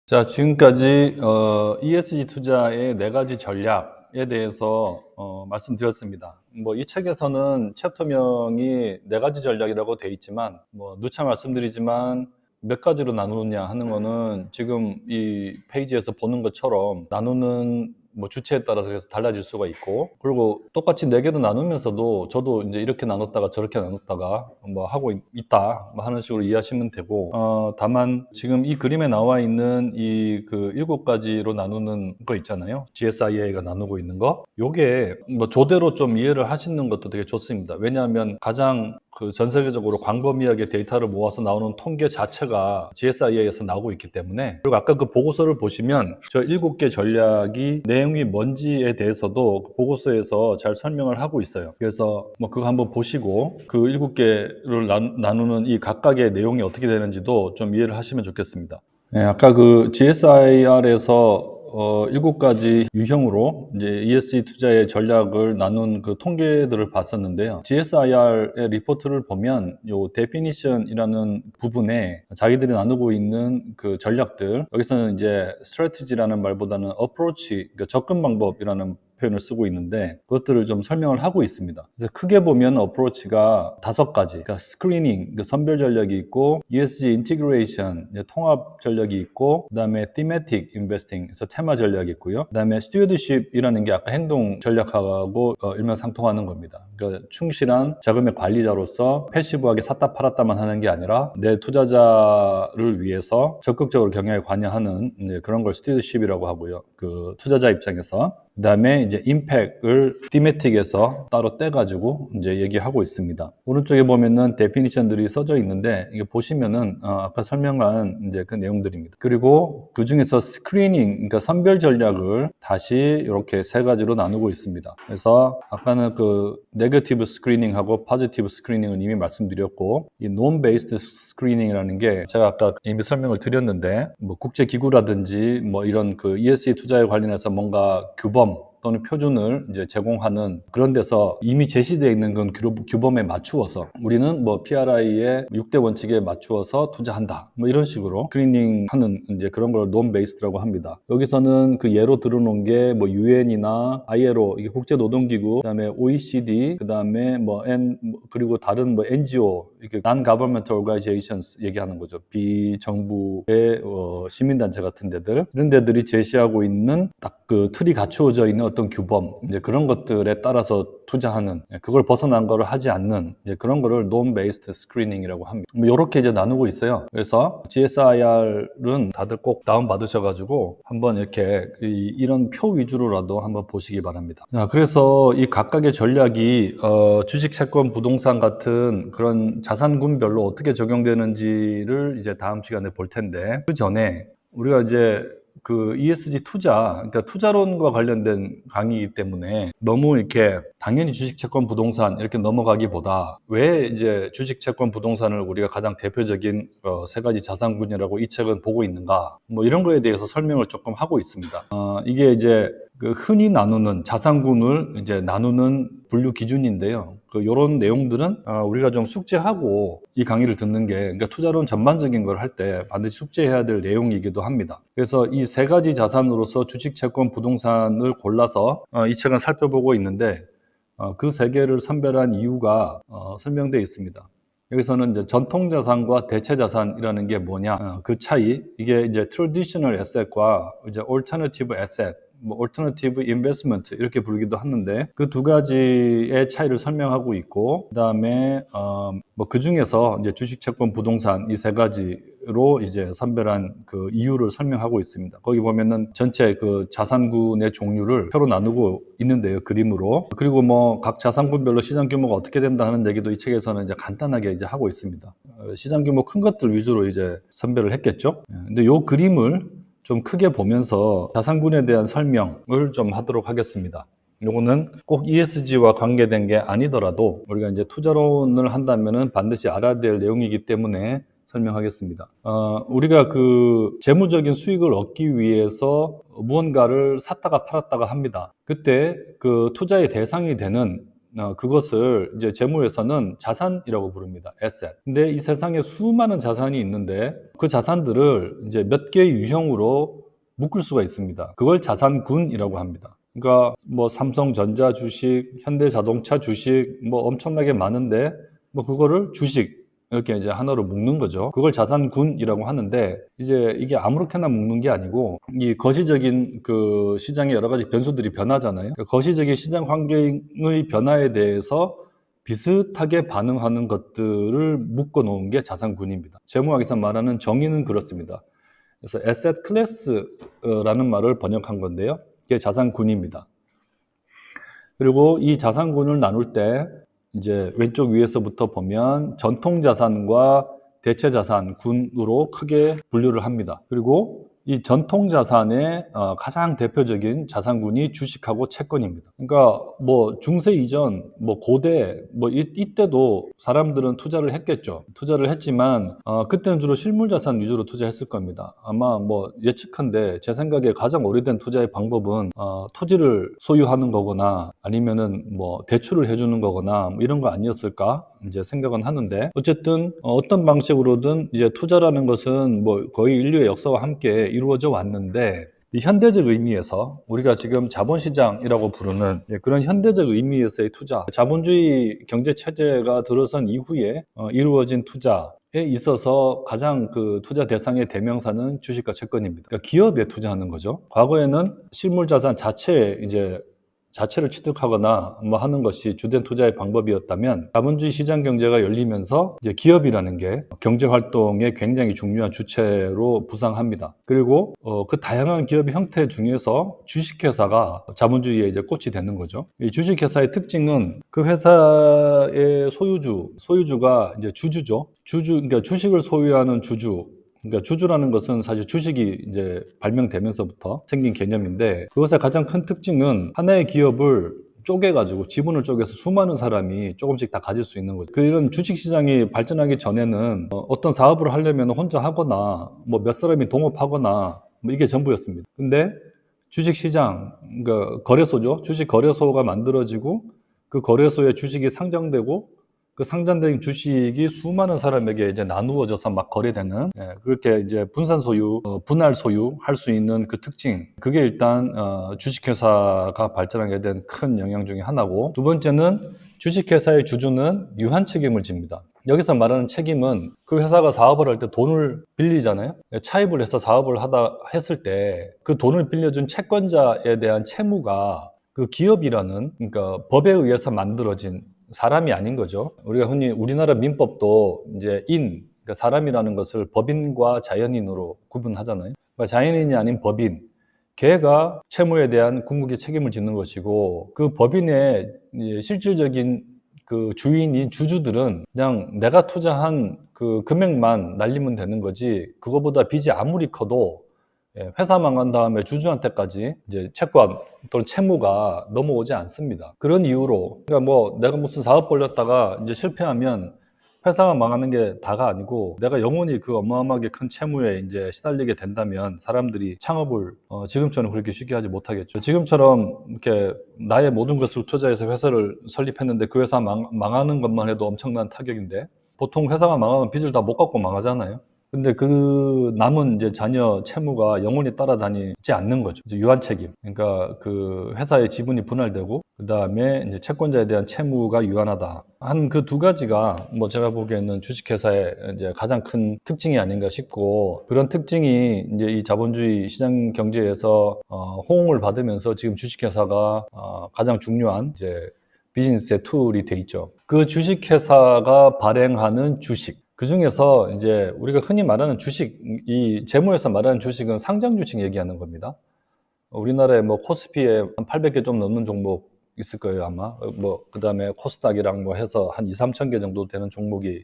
자, 지금까지 ESG 투자의 4가지 전략에 대해서 말씀드렸습니다. 이 책에서는 챕터명이 4가지 전략이라고 되어 있지만 누차 말씀드리지만 몇 가지로 나누느냐 하는 거는 지금 이 페이지에서 보는 것처럼 나누는 주체에 따라서 계속 달라질 수가 있고, 그리고 똑같이 4개로 나누면서도 저도 이제 이렇게 나눴다가 저렇게 나눴다가 하고 있다 하는 식으로 이해하시면 되고, 다만 지금 이 그림에 나와 있는 이 그 7가지로 나누는 거 있잖아요. GSIA가 나누고 있는 거, 요게 조대로 좀 이해를 하시는 것도 되게 좋습니다. 왜냐하면 가장 전 세계적으로 광범위하게 데이터를 모아서 나오는 통계 자체가 GSIA에서 나오고 있기 때문에, 그리고 아까 그 보고서를 보시면 저 7개 전략이 내용이 뭔지에 대해서도 그 보고서에서 잘 설명을 하고 있어요. 그래서 그거 한번 보시고 그 7개를 나누는 이 각각의 내용이 어떻게 되는지도 좀 이해를 하시면 좋겠습니다. 네, 아까 그 GSIR에서 7가지 유형으로 이제 ESG 투자의 전략을 나눈 그 통계들을 봤었는데요. GSIR의 리포트를 보면 요 definition이라는 부분에 자기들이 나누고 있는 그 전략들, 여기서는 이제 strategy라는 말보다는 approach, 그러니까 접근 방법이라는 표현을 쓰고 있는데, 그것들을 좀 설명을 하고 있습니다. 그래서 크게 보면 어프로치가 5가지, 그러니까 스크리닝, 선별 전략이 있고, ESG 인티그레이션, 통합 전략이 있고, 그다음에 thematic investing, 그래서 테마 전략이 있고요. 그다음에 stewardship이라는 게 아까 행동 전략하고 일맥상통하는 겁니다. 그러니까 충실한 자금의 관리자로서 패시브하게 샀다 팔았다만 하는 게 아니라 내 투자자를 위해서 적극적으로 경영에 관여하는 그런 걸 stewardship이라고 하고요. 그 투자자 입장에서. 그 다음에 이제 임팩을 디메틱에서 따로 떼가지고 이제 얘기하고 있습니다. 오른쪽에 보면은 데피니션들이 써져 있는데, 이게 보시면은 아까 설명한 이제 그 내용들입니다. 그리고 그 중에서 스크리닝, 그러니까 선별 전략을 다시 이렇게 3가지로 나누고 있습니다. 그래서 아까는 그 네거티브 스크리닝하고 포지티브 스크리닝은 이미 말씀드렸고, 이 논 베이스드 스크리닝이라는 게 제가 아까 이미 설명을 드렸는데, 국제 기구라든지 이런 그 ESG 투자에 관련해서 뭔가 규범 또는 표준을 이제 제공하는 그런 데서 이미 제시되어 있는 그런 규범에 맞추어서 우리는 PRI의 6대 원칙에 맞추어서 투자한다, 이런 식으로 스크리닝하는 이제 그런 걸 논 베이스드라고 합니다. 여기서는 그 예로 들어놓은 게 UN이나 ILO, 이게 국제노동기구, 그다음에 OECD, 그다음에 그리고 다른 NGO, 이렇게 non-governmental organizations 얘기하는 거죠. 비정부의 시민단체 같은 데들, 이런 데들이 제시하고 있는 딱 그 틀이 갖추어져 있는 어떤 규범, 이제 그런 것들에 따라서 투자하는, 그걸 벗어난 거를 하지 않는 이제 그런 거를 논-베이스드 스크리닝이라고 합니다. 이렇게 이제 나누고 있어요. 그래서 GSIR은 다들 꼭 다운 받으셔가지고 한번 이렇게 이런 표 위주로라도 한번 보시기 바랍니다. 자, 그래서 이 각각의 전략이 주식, 채권, 부동산 같은 그런 자산군별로 어떻게 적용되는지를 이제 다음 시간에 볼 텐데, 그 전에 우리가 이제 그 ESG 투자, 그러니까 투자론과 관련된 강의이기 때문에 너무 이렇게 당연히 주식, 채권, 부동산 이렇게 넘어가기보다, 왜 이제 주식, 채권, 부동산을 우리가 가장 대표적인 3가지 자산군이라고 이 책은 보고 있는가, 이런 거에 대해서 설명을 조금 하고 있습니다. 이게 이제 그 흔히 나누는 자산군을 이제 나누는 분류 기준인데요. 요런 내용들은 우리가 좀 숙지하고 이 강의를 듣는 게, 그러니까 투자론 전반적인 걸 할 때 반드시 숙지해야 될 내용이기도 합니다. 그래서 이 3가지 자산으로서 주식, 채권, 부동산을 골라서 이 책은 살펴보고 있는데, 그 3개를 선별한 이유가 설명되어 있습니다. 여기서는 이제 전통 자산과 대체 자산이라는 게 뭐냐, 그 차이, 이게 이제 traditional asset과 이제 alternative asset, alternative investment 이렇게 부르기도 하는데, 그 2가지의 차이를 설명하고 있고, 그다음에 그 중에서 이제 주식, 채권, 부동산 이 3가지로 이제 선별한 그 이유를 설명하고 있습니다. 거기 보면은 전체 그 자산군의 종류를 표로 나누고 있는데요, 그림으로. 그리고 각 자산군별로 시장 규모가 어떻게 된다 하는 얘기도 이 책에서는 이제 간단하게 이제 하고 있습니다. 시장 규모 큰 것들 위주로 이제 선별을 했겠죠. 근데 요 그림을 좀 크게 보면서 자산군에 대한 설명을 좀 하도록 하겠습니다. 요거는 꼭 ESG와 관계된 게 아니더라도 우리가 이제 투자론을 한다면은 반드시 알아야 될 내용이기 때문에 설명하겠습니다. 우리가 그 재무적인 수익을 얻기 위해서 무언가를 샀다가 팔았다가 합니다. 그때 그 투자의 대상이 되는 그것을 이제 재무에서는 자산이라고 부릅니다. asset. 근데 이 세상에 수많은 자산이 있는데 그 자산들을 이제 몇 개의 유형으로 묶을 수가 있습니다. 그걸 자산군이라고 합니다. 그러니까 뭐 삼성전자 주식, 현대자동차 주식 뭐 엄청나게 많은데 뭐 그거를 주식 이렇게 이제 하나로 묶는 거죠. 그걸 자산군이라고 하는데 이제 이게 아무렇게나 묶는 게 아니고 이 거시적인 그 시장의 여러 가지 변수들이 변하잖아요. 그 거시적인 시장 환경의 변화에 대해서 비슷하게 반응하는 것들을 묶어 놓은 게 자산군입니다. 재무학에서 말하는 정의는 그렇습니다. 그래서 asset class라는 말을 번역한 건데요. 이게 자산군입니다. 그리고 이 자산군을 나눌 때 이제 왼쪽 위에서부터 보면 전통자산과 대체자산군으로 크게 분류를 합니다. 그리고 이 전통자산의 가장 대표적인 자산군이 주식하고 채권입니다. 그러니까 뭐 중세 이전, 뭐 고대, 뭐 이때도 사람들은 투자를 했겠죠. 투자를 했지만 그때는 주로 실물자산 위주로 투자했을 겁니다. 아마 뭐 예측한데 제 생각에 가장 오래된 투자의 방법은 토지를 소유하는 거거나 아니면은 뭐 대출을 해주는 거거나 뭐 이런 거 아니었을까 이제 생각은 하는데 어쨌든 어떤 방식으로든 이제 투자라는 것은 뭐 거의 인류의 역사와 함께 이루어져 왔는데 이 현대적 의미에서 우리가 지금 자본시장이라고 부르는 그런 현대적 의미에서의 투자, 자본주의 경제 체제가 들어선 이후에 이루어진 투자에 있어서 가장 그 투자 대상의 대명사는 주식과 채권입니다. 그러니까 기업에 투자하는 거죠. 과거에는 실물자산 자체에 이제 자체를 취득하거나 뭐 하는 것이 주된 투자의 방법이었다면 자본주의 시장 경제가 열리면서 이제 기업이라는 게 경제 활동에 굉장히 중요한 주체로 부상합니다. 그리고 그 다양한 기업의 형태 중에서 주식회사가 자본주의의 이제 꽃이 되는 거죠. 이 주식회사의 특징은 그 회사의 소유주가 이제 주주죠. 그러니까 주식을 소유하는 주주. 그러니까 주주라는 것은 사실 주식이 이제 발명되면서부터 생긴 개념인데 그것의 가장 큰 특징은 하나의 기업을 쪼개가지고 지분을 쪼개서 수많은 사람이 조금씩 다 가질 수 있는 거죠. 이런 주식시장이 발전하기 전에는 어떤 사업을 하려면 혼자 하거나 뭐 몇 사람이 동업하거나 뭐 이게 전부였습니다. 근데 주식시장, 그러니까 거래소죠. 주식 거래소가 만들어지고 그 거래소에 주식이 상장되고 그 상장된 주식이 수많은 사람에게 이제 나누어져서 막 거래되는 그렇게 이제 분산 소유, 분할 소유 할 수 있는 그 특징 그게 일단 주식회사가 발전하게 된 큰 영향 중에 하나고 두 번째는 주식회사의 주주는 유한 책임을 집니다. 여기서 말하는 책임은 그 회사가 사업을 할 때 돈을 빌리잖아요. 차입을 해서 사업을 했을 때 그 돈을 빌려준 채권자에 대한 채무가 그 기업이라는 그러니까 법에 의해서 만들어진 사람이 아닌 거죠. 우리가 흔히 우리나라 민법도 이제 그러니까 사람이라는 것을 법인과 자연인으로 구분하잖아요. 그러니까 자연인이 아닌 법인, 걔가 채무에 대한 궁극의 책임을 짓는 것이고 그 법인의 실질적인 그 주인인 주주들은 그냥 내가 투자한 그 금액만 날리면 되는 거지 그거보다 빚이 아무리 커도 회사 망한 다음에 주주한테까지 이제 채권 또는 채무가 넘어오지 않습니다. 그런 이유로 그러니까 뭐 내가 무슨 사업 벌렸다가 이제 실패하면 회사가 망하는 게 다가 아니고 내가 영원히 그 어마어마하게 큰 채무에 이제 시달리게 된다면 사람들이 창업을 지금처럼 그렇게 쉽게 하지 못하겠죠. 지금처럼 이렇게 나의 모든 것을 투자해서 회사를 설립했는데 그 회사 망하는 것만 해도 엄청난 타격인데 보통 회사가 망하면 빚을 다 못 갚고 망하잖아요. 근데 그 남은 이제 자녀 채무가 영원히 따라다니지 않는 거죠. 유한 책임. 그러니까 그 회사의 지분이 분할되고 그다음에 이제 채권자에 대한 채무가 유한하다. 한 그 두 가지가 뭐 제가 보기에는 주식회사의 이제 가장 큰 특징이 아닌가 싶고 그런 특징이 이제 이 자본주의 시장 경제에서 호응을 받으면서 지금 주식회사가 가장 중요한 이제 비즈니스의 툴이 돼 있죠. 그 주식회사가 발행하는 주식. 그 중에서 이제 우리가 흔히 말하는 주식, 이 재무에서 말하는 주식은 상장 주식 얘기하는 겁니다. 우리나라에 뭐 코스피에 한 800개 좀 넘는 종목 있을 거예요, 아마. 뭐, 그 다음에 코스닥이랑 뭐 해서 한 2, 3천 개 정도 되는 종목이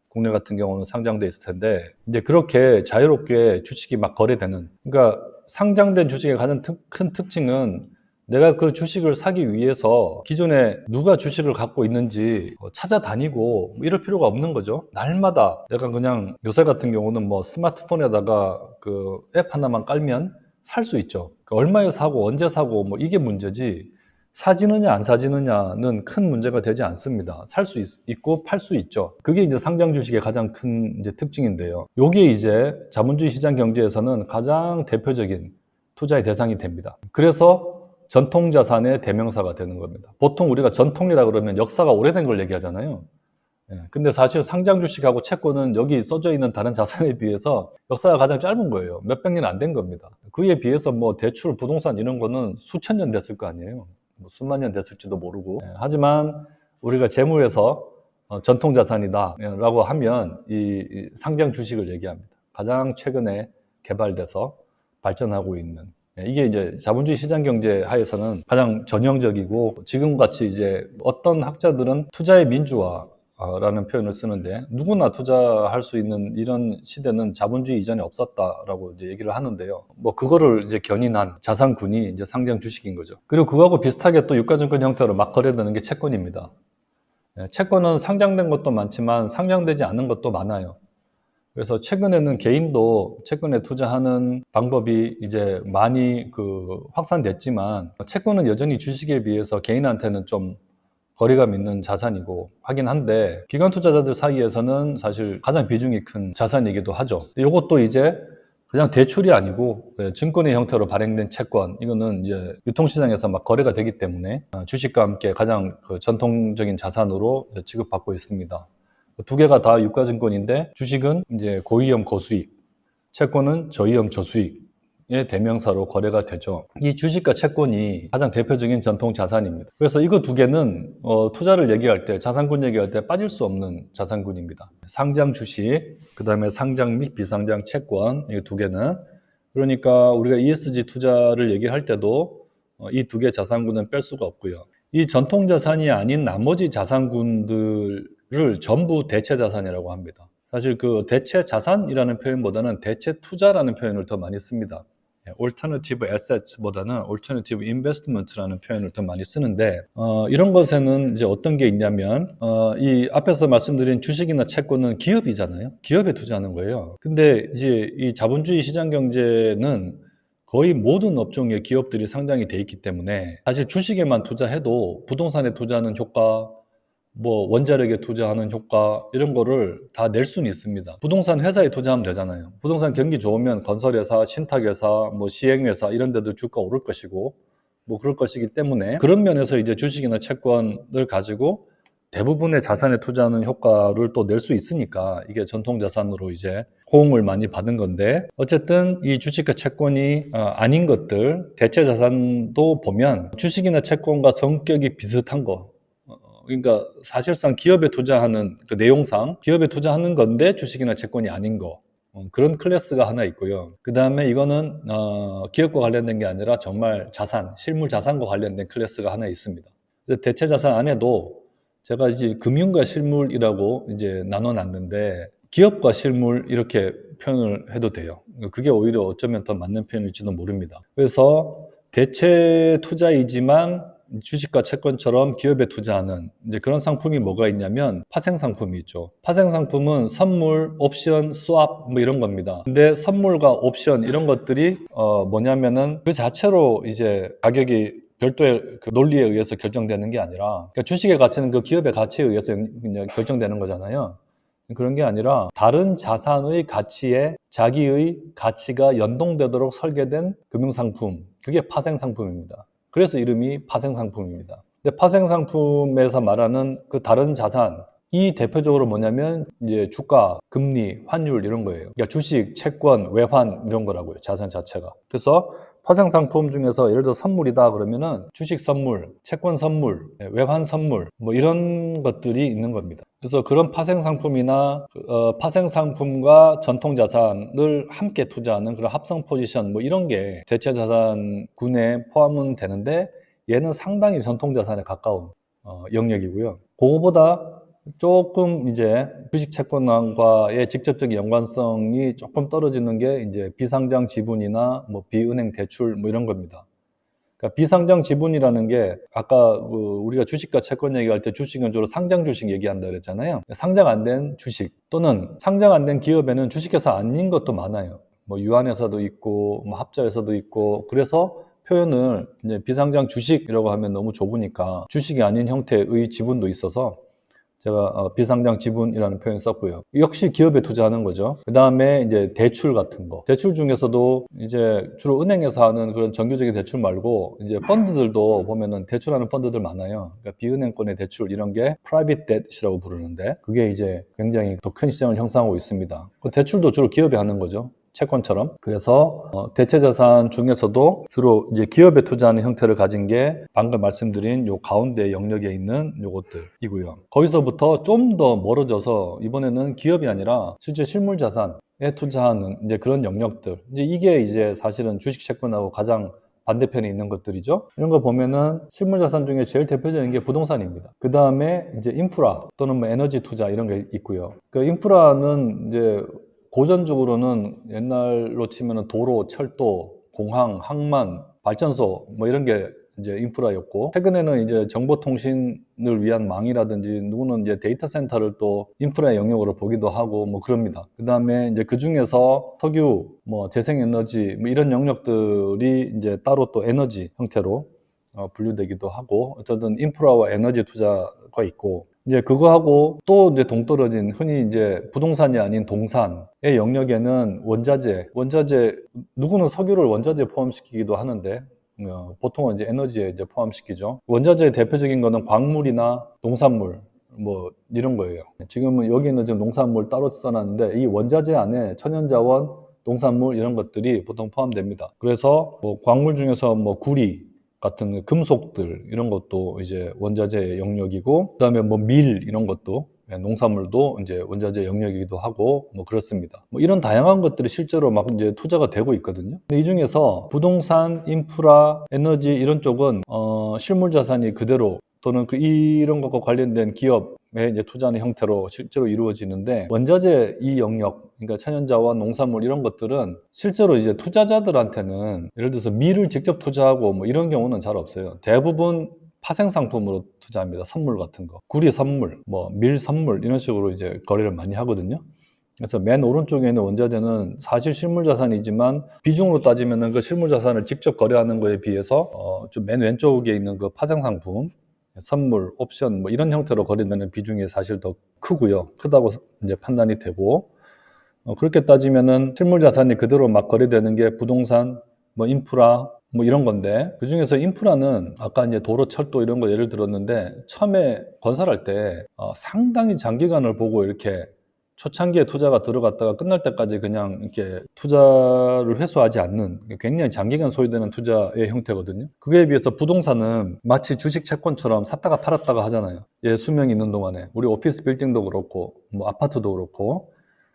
국내 같은 경우는 상장돼 있을 텐데, 이제 그렇게 자유롭게 주식이 막 거래되는, 그러니까 상장된 주식의 가장 큰 특징은 내가 그 주식을 사기 위해서 기존에 누가 주식을 갖고 있는지 찾아다니고 뭐 이럴 필요가 없는 거죠. 날마다 내가 그냥 요새 같은 경우는 뭐 스마트폰에다가 그 앱 하나만 깔면 살 수 있죠. 그러니까 얼마에 사고 언제 사고 뭐 이게 문제지 사지느냐 안 사지느냐는 큰 문제가 되지 않습니다. 살 수 있고 팔 수 있죠. 그게 이제 상장 주식의 가장 큰 이제 특징인데요. 요게 이제 자본주의 시장 경제에서는 가장 대표적인 투자의 대상이 됩니다. 그래서 전통자산의 대명사가 되는 겁니다. 보통 우리가 전통이라 그러면 역사가 오래된 걸 얘기하잖아요. 근데 사실 상장 주식하고 채권은 여기 써져 있는 다른 자산에 비해서 역사가 가장 짧은 거예요. 몇백 년 안 된 겁니다. 그에 비해서 뭐 대출, 부동산 이런 거는 수천 년 됐을 거 아니에요. 뭐 수만 년 됐을지도 모르고. 하지만 우리가 재무에서 전통 자산이다라고 하면 이 상장 주식을 얘기합니다. 가장 최근에 개발돼서 발전하고 있는. 이게 이제 자본주의 시장 경제 하에서는 가장 전형적이고, 지금같이 이제 어떤 학자들은 투자의 민주화 라는 표현을 쓰는데, 누구나 투자할 수 있는 이런 시대는 자본주의 이전에 없었다라고 이제 얘기를 하는데요. 뭐 그거를 이제 견인한 자산군이 이제 상장 주식인 거죠. 그리고 그거하고 비슷하게 또 유가증권 형태로 막 거래되는 게 채권입니다. 채권은 상장된 것도 많지만 상장되지 않은 것도 많아요. 그래서 최근에는 개인도 채권에 투자하는 방법이 이제 많이 확산됐지만, 채권은 여전히 주식에 비해서 개인한테는 좀 거리감 있는 자산이고 하긴 한데, 기관 투자자들 사이에서는 사실 가장 비중이 큰 자산이기도 하죠. 이것도 이제 그냥 대출이 아니고 증권의 형태로 발행된 채권, 이거는 이제 유통시장에서 막 거래가 되기 때문에 주식과 함께 가장 전통적인 자산으로 취급받고 있습니다. 두 개가 다 유가증권인데, 주식은 이제 고위험 고수익, 채권은 저위험 저수익의 대명사로 거래가 되죠. 이 주식과 채권이 가장 대표적인 전통 자산입니다. 그래서 이거 두 개는 투자를 얘기할 때, 자산군 얘기할 때 빠질 수 없는 자산군입니다. 상장 주식, 그 다음에 상장 및 비상장 채권, 이 두 개는, 그러니까 우리가 ESG 투자를 얘기할 때도 이 두 개 자산군은 뺄 수가 없고요. 이 전통 자산이 아닌 나머지 자산군들을 전부 대체 자산이라고 합니다. 사실 그 대체 자산이라는 표현보다는 대체 투자라는 표현을 더 많이 씁니다. Alternative Assets보다는 Alternative Investment라는 표현을 더 많이 쓰는데, 이런 것에는 이제 어떤 게 있냐면, 이 앞에서 말씀드린 주식이나 채권은 기업이잖아요. 기업에 투자하는 거예요. 근데 이제 이 자본주의 시장 경제는 거의 모든 업종의 기업들이 상장이 돼 있기 때문에, 사실 주식에만 투자해도 부동산에 투자하는 효과, 뭐 원자력에 투자하는 효과, 이런 거를 다 낼 수는 있습니다. 부동산 회사에 투자하면 되잖아요. 부동산 경기 좋으면 건설회사, 신탁회사, 뭐 시행회사 이런 데도 주가 오를 것이고 뭐 그럴 것이기 때문에, 그런 면에서 이제 주식이나 채권을 가지고 대부분의 자산에 투자하는 효과를 또 낼 수 있으니까 이게 전통자산으로 이제 호응을 많이 받은 건데, 어쨌든 이 주식과 채권이 아닌 것들, 대체 자산도 보면 주식이나 채권과 성격이 비슷한 거, 그러니까 사실상 기업에 투자하는 그 내용상 기업에 투자하는 건데 주식이나 채권이 아닌 거, 그런 클래스가 하나 있고요. 그 다음에 이거는 기업과 관련된 게 아니라 정말 자산, 실물 자산과 관련된 클래스가 하나 있습니다. 대체 자산 안에도 제가 이제 금융과 실물이라고 이제 나눠놨는데, 기업과 실물 이렇게 표현을 해도 돼요. 그게 오히려 어쩌면 더 맞는 표현일지도 모릅니다. 그래서 대체 투자이지만 주식과 채권처럼 기업에 투자하는 이제 그런 상품이 뭐가 있냐면 파생 상품이 있죠. 파생 상품은 선물, 옵션, 스왑 뭐 이런 겁니다. 근데 선물과 옵션 이런 것들이 뭐냐면은 그 자체로 이제 가격이 별도의 그 논리에 의해서 결정되는 게 아니라, 그러니까 주식의 가치는 그 기업의 가치에 의해서 그냥 결정되는 거잖아요. 그런 게 아니라 다른 자산의 가치에 자기의 가치가 연동되도록 설계된 금융상품, 그게 파생상품입니다. 그래서 이름이 파생상품입니다. 근데 파생상품에서 말하는 그 다른 자산, 이 대표적으로 뭐냐면 이제 주가, 금리, 환율 이런 거예요. 그러니까 주식, 채권, 외환 이런 거라고요, 자산 자체가. 그래서 파생상품 중에서 예를 들어 선물이다 그러면은 주식 선물, 채권 선물, 외환 선물 뭐 이런 것들이 있는 겁니다. 그래서 그런 파생상품이나 파생상품과 전통자산을 함께 투자하는 그런 합성 포지션 뭐 이런 게 대체자산군에 포함은 되는데, 얘는 상당히 전통자산에 가까운 영역이고요. 그거보다 조금 이제 주식 채권과의 직접적인 연관성이 조금 떨어지는 게 이제 비상장 지분이나 뭐 비은행 대출 뭐 이런 겁니다. 그러니까 비상장 지분이라는 게 아까 우리가 주식과 채권 얘기할 때 주식은 주로 상장 주식 얘기한다 그랬잖아요. 상장 안 된 주식 또는 상장 안 된 기업에는 주식회사 아닌 것도 많아요. 뭐 유한회사도 있고 뭐 합자회사도 있고, 그래서 표현을 이제 비상장 주식이라고 하면 너무 좁으니까 주식이 아닌 형태의 지분도 있어서 제가 비상장 지분이라는 표현 썼고요. 역시 기업에 투자하는 거죠. 그 다음에 이제 대출 같은 거. 대출 중에서도 이제 주로 은행에서 하는 그런 정규적인 대출 말고 이제 펀드들도 보면은 대출하는 펀드들 많아요. 그러니까 비은행권의 대출 이런 게 private debt이라고 부르는데 그게 이제 굉장히 더 큰 시장을 형성하고 있습니다. 그 대출도 주로 기업이 하는 거죠. 채권처럼. 그래서 대체자산 중에서도 주로 이제 기업에 투자하는 형태를 가진 게 방금 말씀드린 요 가운데 영역에 있는 요것들이고요. 거기서부터 좀 더 멀어져서 이번에는 기업이 아니라 실제 실물자산에 투자하는 이제 그런 영역들. 이게 이제 사실은 주식 채권하고 가장 반대편에 있는 것들이죠. 이런 거 보면은 실물자산 중에 제일 대표적인 게 부동산입니다. 그 다음에 이제 인프라 또는 뭐 에너지 투자 이런 게 있고요. 그 인프라는 이제 고전적으로는 옛날로 치면은 도로, 철도, 공항, 항만, 발전소 뭐 이런 게 이제 인프라였고 최근에는 이제 정보통신을 위한 망이라든지 누구는 이제 데이터 센터를 또 인프라의 영역으로 보기도 하고 뭐 그럽니다. 그다음에 이제 그 중에서 석유, 뭐 재생에너지 뭐 이런 영역들이 이제 따로 또 에너지 형태로 분류되기도 하고 어쨌든 인프라와 에너지 투자가 있고 이제 그거하고 또 이제 동떨어진 흔히 이제 부동산이 아닌 동산의 영역에는 원자재 누구는 석유를 원자재에 포함시키기도 하는데 보통은 이제 에너지에 이제 포함시키죠. 원자재의 대표적인 거는 광물이나 농산물 뭐 이런 거예요. 지금은 여기는 지금 농산물 따로 써놨는데 이 원자재 안에 천연자원, 농산물 이런 것들이 보통 포함됩니다. 그래서 뭐 광물 중에서 뭐 구리 같은 금속들 이런 것도 이제 원자재 영역이고 그다음에 뭐 밀 이런 것도 농산물도 이제 원자재 영역이기도 하고 뭐 그렇습니다. 뭐 이런 다양한 것들이 실제로 막 이제 투자가 되고 있거든요. 근데 이 중에서 부동산, 인프라, 에너지 이런 쪽은 실물 자산이 그대로 또는 이런 것과 관련된 기업에 이제 투자하는 형태로 실제로 이루어지는데 원자재 이 영역, 그러니까 천연자원, 농산물 이런 것들은 실제로 이제 투자자들한테는 예를 들어서 밀을 직접 투자하고 뭐 이런 경우는 잘 없어요. 대부분 파생 상품으로 투자합니다. 선물 같은 거, 구리 선물, 뭐 밀 선물 이런 식으로 이제 거래를 많이 하거든요. 그래서 맨 오른쪽에 있는 원자재는 사실 실물자산이지만 비중으로 따지면은 그 실물자산을 직접 거래하는 거에 비해서 좀 맨 왼쪽에 있는 그 파생상품, 선물, 옵션 뭐 이런 형태로 거래되는 비중이 사실 더 크고요. 크다고 이제 판단이 되고 그렇게 따지면은 실물자산이 그대로 막 거래되는 게 부동산, 뭐 인프라 뭐 이런 건데 그 중에서 인프라는 아까 이제 도로, 철도 이런 거 예를 들었는데 처음에 건설할 때 상당히 장기간을 보고 이렇게 초창기에 투자가 들어갔다가 끝날 때까지 그냥 이렇게 투자를 회수하지 않는 굉장히 장기간 소요되는 투자의 형태거든요. 그에 비해서 부동산은 마치 주식 채권처럼 샀다가 팔았다가 하잖아요. 예, 수명이 있는 동안에 우리 오피스 빌딩도 그렇고 뭐 아파트도 그렇고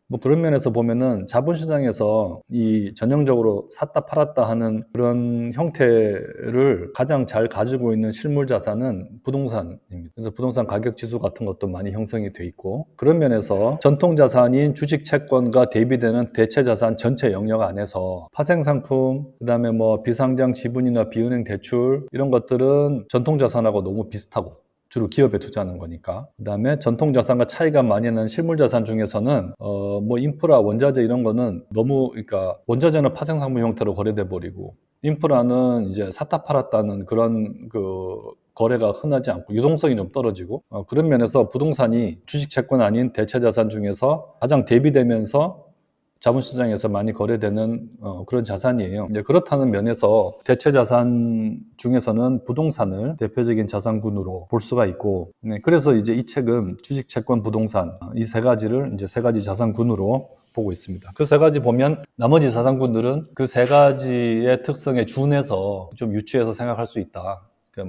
뭐 그런 면에서 보면은 자본시장에서 이 전형적으로 샀다 팔았다 하는 그런 형태를 가장 잘 가지고 있는 실물 자산은 부동산입니다. 그래서 부동산 가격 지수 같은 것도 많이 형성이 돼 있고 그런 면에서 전통 자산인 주식 채권과 대비되는 대체 자산 전체 영역 안에서 파생 상품, 그다음에 뭐 비상장 지분이나 비은행 대출 이런 것들은 전통 자산하고 너무 비슷하고 주로 기업에 투자하는 거니까. 그다음에 전통 자산과 차이가 많이 나는 실물 자산 중에서는 뭐 인프라, 원자재 이런 거는 너무 그러니까 원자재는 파생 상품 형태로 거래돼 버리고 인프라는 이제 샀다 팔았다는 그런 그 거래가 흔하지 않고 유동성이 좀 떨어지고 그런 면에서 부동산이 주식 채권 아닌 대체 자산 중에서 가장 대비되면서 자본시장에서 많이 거래되는 그런 자산이에요. 이제 그렇다는 면에서 대체 자산 중에서는 부동산을 대표적인 자산군으로 볼 수가 있고, 네, 그래서 이제 이 책은 주식, 채권, 부동산 이 세 가지를 이제 세 가지 자산군으로 보고 있습니다. 그 세 가지 보면 나머지 자산군들은 그 세 가지의 특성에 준해서 좀 유추해서 생각할 수 있다.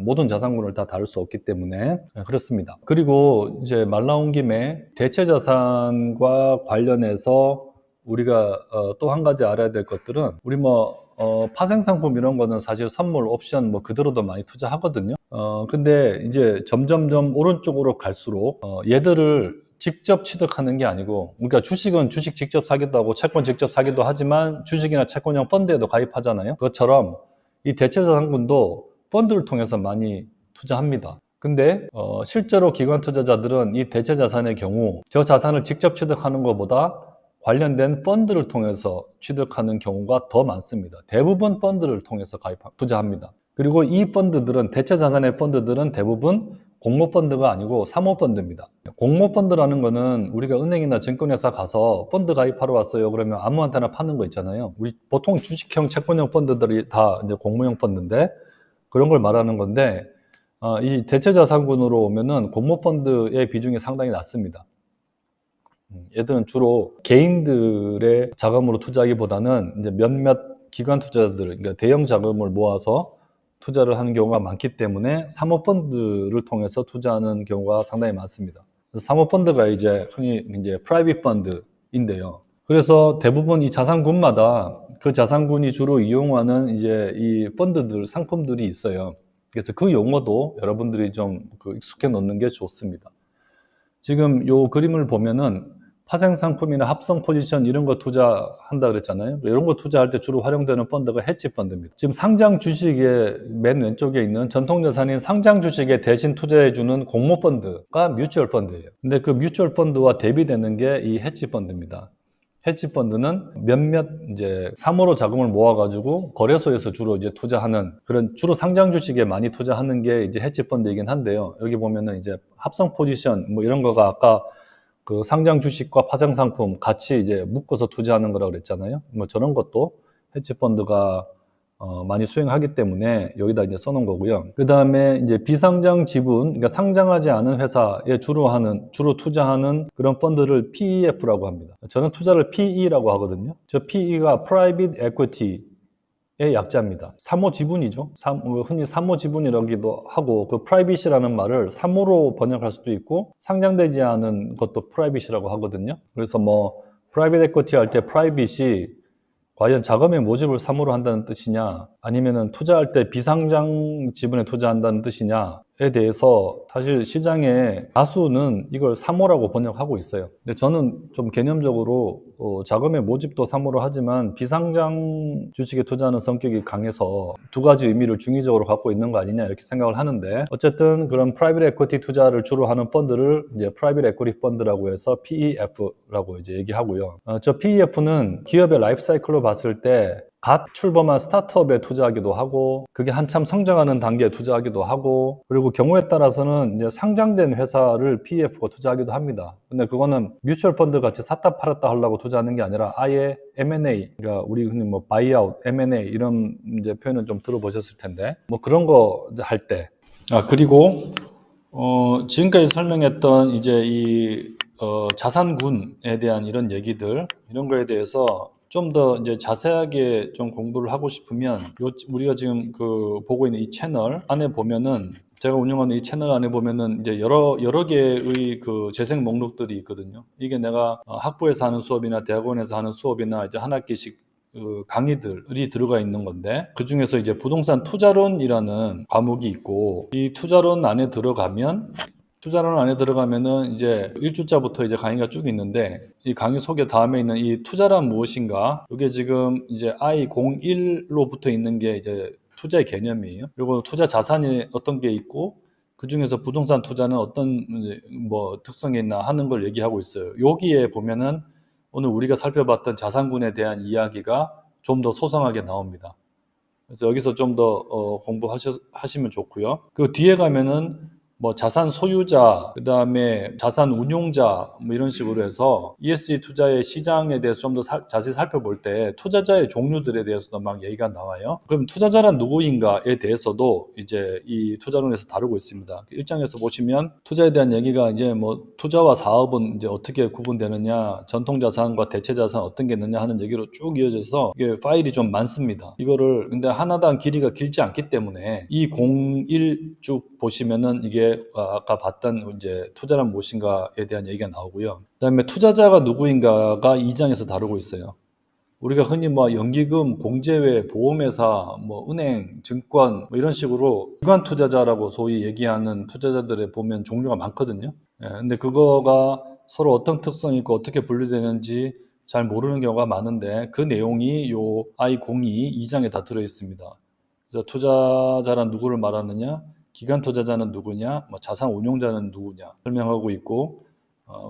모든 자산군을 다 다룰 수 없기 때문에 그렇습니다. 그리고 이제 말 나온 김에 대체 자산과 관련해서 우리가 또 한 가지 알아야 될 것들은 우리 뭐 파생 상품 이런 거는 사실 선물, 옵션 뭐 그대로도 많이 투자하거든요. 근데 이제 점점점 오른쪽으로 갈수록 얘들을 직접 취득하는 게 아니고 그러니까 주식은 주식 직접 사기도 하고 채권 직접 사기도 하지만 주식이나 채권형 펀드에도 가입하잖아요. 그것처럼 이 대체자산군도 펀드를 통해서 많이 투자합니다. 근데 실제로 기관 투자자들은 이 대체자산의 경우 저 자산을 직접 취득하는 것보다 관련된 펀드를 통해서 취득하는 경우가 더 많습니다. 대부분 펀드를 통해서 투자합니다. 그리고 이 펀드들은, 대체 자산의 펀드들은 대부분 공모펀드가 아니고 사모펀드입니다. 공모펀드라는 거는 우리가 은행이나 증권회사 가서 펀드 가입하러 왔어요 그러면 아무한테나 파는 거 있잖아요. 우리 보통 주식형 채권형 펀드들이 다 이제 공모형 펀드인데 그런 걸 말하는 건데, 이 대체 자산군으로 오면은 공모펀드의 비중이 상당히 낮습니다. 얘들은 주로 개인들의 자금으로 투자하기보다는 이제 몇몇 기관 투자자들, 그러니까 대형 자금을 모아서 투자를 하는 경우가 많기 때문에 사모펀드를 통해서 투자하는 경우가 상당히 많습니다. 그래서 사모펀드가 이제 흔히 이제 프라이빗 펀드인데요. 그래서 대부분 이 자산군마다 그 자산군이 주로 이용하는 이제 이 펀드들, 상품들이 있어요. 그래서 그 용어도 여러분들이 좀 익숙해 놓는 게 좋습니다. 지금 요 그림을 보면은 파생 상품이나 합성 포지션 이런 거 투자한다 그랬잖아요. 이런 거 투자할 때 주로 활용되는 펀드가 헤지 펀드입니다. 지금 상장 주식의 맨 왼쪽에 있는 전통 자산인 상장 주식에 대신 투자해 주는 공모 펀드가 뮤추얼 펀드예요. 근데 그 뮤추얼 펀드와 대비되는 게 이 헤지 펀드입니다. 헤지 펀드는 몇몇 이제 사모로 자금을 모아가지고 거래소에서 주로 이제 투자하는 그런 주로 상장 주식에 많이 투자하는 게 이제 헤지 펀드이긴 한데요. 여기 보면은 이제 합성 포지션 뭐 이런 거가 아까 그 상장 주식과 파생 상품 같이 이제 묶어서 투자하는 거라고 그랬잖아요. 뭐 저런 것도 헤지 펀드가 많이 수행하기 때문에 여기다 이제 써놓은 거고요. 그 다음에 이제 비상장 지분, 그러니까 상장하지 않은 회사에 주로 투자하는 그런 펀드를 PEF라고 합니다. 저는 투자를 PE라고 하거든요. 저 PE가 Private Equity의 약자입니다. 사모 지분이죠. 흔히 사모 지분이라기도 하고, 그 프라이빗이라는 말을 사모로 번역할 수도 있고, 상장되지 않은 것도 프라이빗이라고 하거든요. 그래서 뭐, 프라이빗 에쿼티 할 때 프라이빗이 과연 자금의 모집을 사모로 한다는 뜻이냐, 아니면은 투자할 때 비상장 지분에 투자한다는 뜻이냐에 대해서 사실 시장의 다수는 이걸 사모라고 번역하고 있어요. 근데 저는 좀 개념적으로 자금의 모집도 사모로 하지만 비상장 주식에 투자하는 성격이 강해서 두 가지 의미를 중의적으로 갖고 있는 거 아니냐 이렇게 생각을 하는데, 어쨌든 그런 프라이빗 에쿼티 투자를 주로 하는 펀드를 이제 프라이빗 에쿼티 펀드라고 해서 PEF라고 이제 얘기하고요. 저 PEF는 기업의 라이프 사이클로 봤을 때 갓 출범한 스타트업에 투자하기도 하고, 그게 한참 성장하는 단계에 투자하기도 하고, 그리고 경우에 따라서는 이제 상장된 회사를 PEF가 투자하기도 합니다. 근데 그거는 뮤추얼 펀드 같이 샀다 팔았다 하려고 투자하는 게 아니라 아예 M&A, 그러니까 우리 흔히 뭐 바이아웃, M&A 이런 이제 표현은 좀 들어보셨을 텐데, 뭐 그런 거 할 때. 그리고 지금까지 설명했던 이제 이 자산군에 대한 이런 얘기들, 이런 거에 대해서 좀 더 이제 자세하게 좀 공부를 하고 싶으면 우리가 지금 보고 있는 이 채널 안에 보면은, 제가 운영하는 이 채널 안에 보면은 이제 여러 개의 그 재생 목록들이 있거든요. 이게 내가 학부에서 하는 수업이나 대학원에서 하는 수업이나 이제 한 학기씩 강의들이 들어가 있는 건데, 그 중에서 이제 부동산 투자론이라는 과목이 있고, 이 투자론 안에 들어가면은 이제 1주차부터 이제 강의가 쭉 있는데, 이 강의 소개 다음에 있는 이 투자란 무엇인가, 이게 지금 이제 I01로 붙어 있는 게 이제 투자의 개념이에요. 그리고 투자 자산이 어떤 게 있고, 그 중에서 부동산 투자는 어떤 뭐 특성이 있나 하는 걸 얘기하고 있어요. 여기에 보면은 오늘 우리가 살펴봤던 자산군에 대한 이야기가 좀 더 소상하게 나옵니다. 그래서 여기서 좀 더 공부하시면 좋고요. 그리고 뒤에 가면은 뭐 자산 소유자, 그 다음에 자산 운용자, 뭐 이런 식으로 해서 ESG 투자의 시장에 대해서 좀 더 자세히 살펴볼 때 투자자의 종류들에 대해서도 막 얘기가 나와요. 그럼 투자자란 누구인가에 대해서도 이제 이 투자론에서 다루고 있습니다. 1장에서 보시면 투자에 대한 얘기가 이제 뭐 투자와 사업은 이제 어떻게 구분되느냐, 전통 자산과 대체 자산 어떤 게 있느냐 하는 얘기로 쭉 이어져서 이게 파일이 좀 많습니다. 이거를 근데 하나당 길이가 길지 않기 때문에 이 01 쭉 보시면은 이게 아까 봤던 이제 투자란 무엇인가에 대한 얘기가 나오고요. 그다음에 투자자가 누구인가가 2장에서 다루고 있어요. 우리가 흔히 뭐 연기금, 공제회, 보험회사, 뭐 은행, 증권 뭐 이런 식으로 기관 투자자라고 소위 얘기하는 투자자들에 보면 종류가 많거든요. 근데 그거가 서로 어떤 특성이 있고 어떻게 분류되는지 잘 모르는 경우가 많은데, 그 내용이 요 I02 2장에 다 들어 있습니다. 그래서 투자자란 누구를 말하느냐, 기관 투자자는 누구냐, 뭐 자산 운용자는 누구냐 설명하고 있고,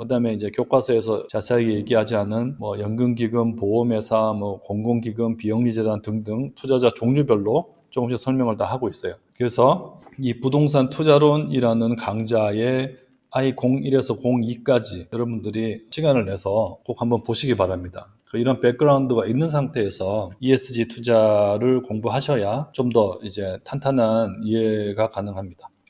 그다음에 이제 교과서에서 자세하게 얘기하지 않은 뭐 연금기금, 보험회사, 뭐 공공기금, 비영리재단 등등 투자자 종류별로 조금씩 설명을 다 하고 있어요. 그래서 이 부동산 투자론이라는 강좌에 I01에서 02까지 여러분들이 시간을 내서 꼭 한번 보시기 바랍니다. 이런 백그라운드가 있는 상태에서 ESG 투자를 공부하셔야 좀 더 이제 탄탄한 이해가 가능합니다.